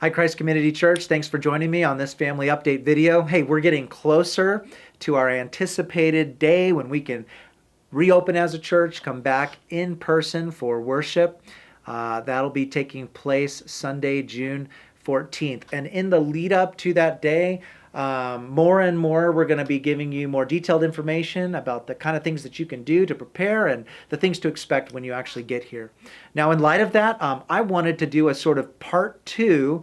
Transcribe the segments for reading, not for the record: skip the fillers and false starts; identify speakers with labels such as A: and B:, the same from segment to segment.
A: Hi, Christ Community Church. Thanks for joining me on this family update video. Hey, we're getting closer to our anticipated day when we can reopen as a church, come back in person for worship. That'll be taking place Sunday, June 14th. And in the lead up to that day, more and more, we're going to be giving you more detailed information about the kind of things that you can do to prepare and the things to expect when you actually get here. Now, in light of that, I wanted to do a sort of part two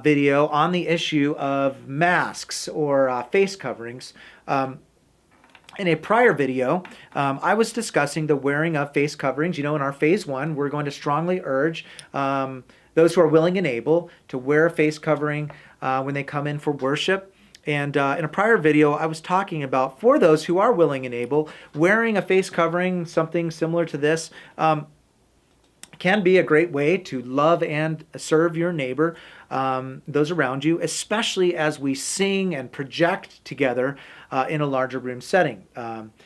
A: video on the issue of masks or face coverings. In a prior video, I was discussing the wearing of face coverings. In our phase one, we're going to strongly urge those who are willing and able to wear a face covering when they come in for worship. And in a prior video, I was talking about, for those who are willing and able, wearing a face covering, something similar to this, can be a great way to love and serve your neighbor, those around you, especially as we sing and project together in a larger room setting.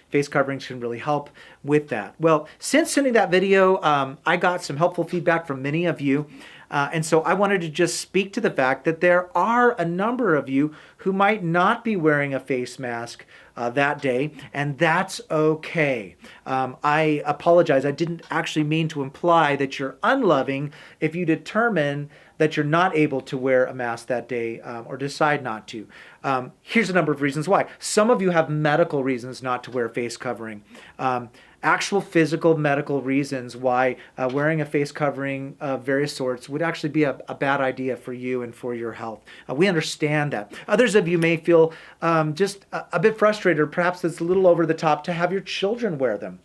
A: Face coverings can really help with that. Well, since sending that video, I got some helpful feedback from many of you. And so I wanted to just speak to the fact that there are a number of you who might not be wearing a face mask that day, and that's okay. I apologize. I didn't actually mean to imply that you're unloving if you determine that you're not able to wear a mask that day or decide not to. Here's a number of reasons why. Some of you have medical reasons not to wear a face covering. Actual physical medical reasons why wearing a face covering of various sorts would actually be a bad idea for you and for your health. We understand that. Others of you may feel just a bit frustrated, or perhaps it's a little over the top to have your children wear them.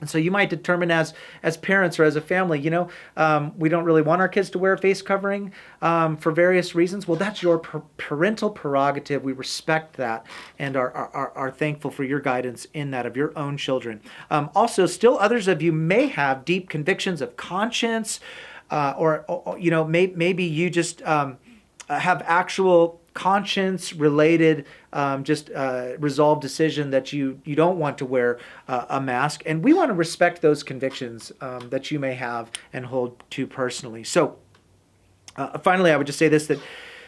A: And so you might determine as parents or as a family, we don't really want our kids to wear a face covering for various reasons. Well, that's your parental prerogative. We respect that and are thankful for your guidance in that of your own children. Also, still others of you may have deep convictions of conscience or maybe you just have actual conscience-related, resolved decision that you don't want to wear a mask, and we want to respect those convictions that you may have and hold to personally. So, finally, I would just say this, that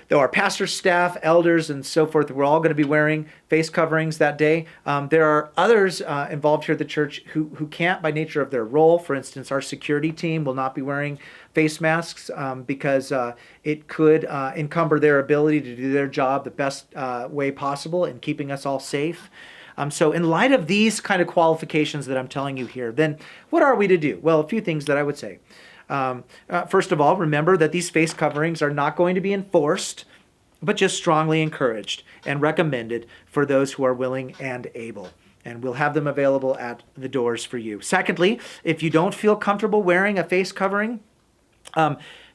A: though our pastor, staff, elders, and so forth, we're all going to be wearing face coverings that day, there are others involved here at the church who can't by nature of their role. For instance, our security team will not be wearing face masks because it could encumber their ability to do their job the best way possible in keeping us all safe. So in light of these kind of qualifications that I'm telling you here, then what are we to do? Well, a few things that I would say. First of all, remember that these face coverings are not going to be enforced, but just strongly encouraged and recommended for those who are willing and able. And we'll have them available at the doors for you. Secondly, if you don't feel comfortable wearing a face covering,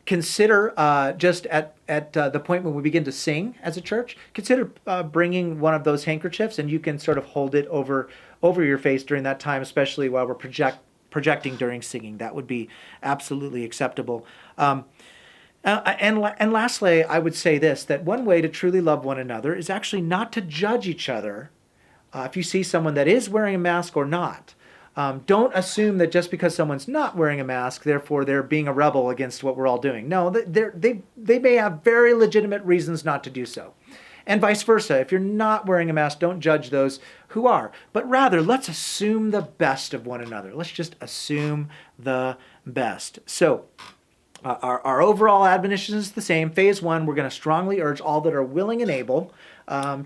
A: consider just at the point when we begin to sing as a church, consider bringing one of those handkerchiefs, and you can sort of hold it over your face during that time, especially while we're projecting during singing. That would be absolutely acceptable. And lastly, I would say this, that one way to truly love one another is actually not to judge each other if you see someone that is wearing a mask or not. Don't assume that just because someone's not wearing a mask, therefore they're being a rebel against what we're all doing. No, they may have very legitimate reasons not to do so. And vice versa. If you're not wearing a mask, don't judge those who are. But rather, let's assume the best of one another. Let's just assume the best. So, our overall admonition is the same. Phase one, we're going to strongly urge all that are willing and able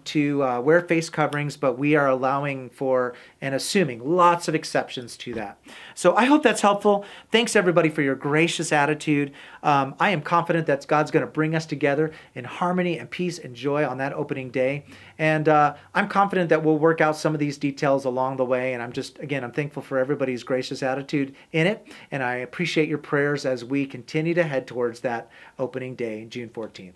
A: to wear face coverings, but we are allowing for and assuming lots of exceptions to that. So I hope that's helpful. Thanks everybody for your gracious attitude. I am confident that God's going to bring us together in harmony and peace and joy on that opening day. And I'm confident that we'll work out some of these details along the way. And I'm thankful for everybody's gracious attitude in it. And I appreciate your prayers as we continue to head towards that opening day, June 14th.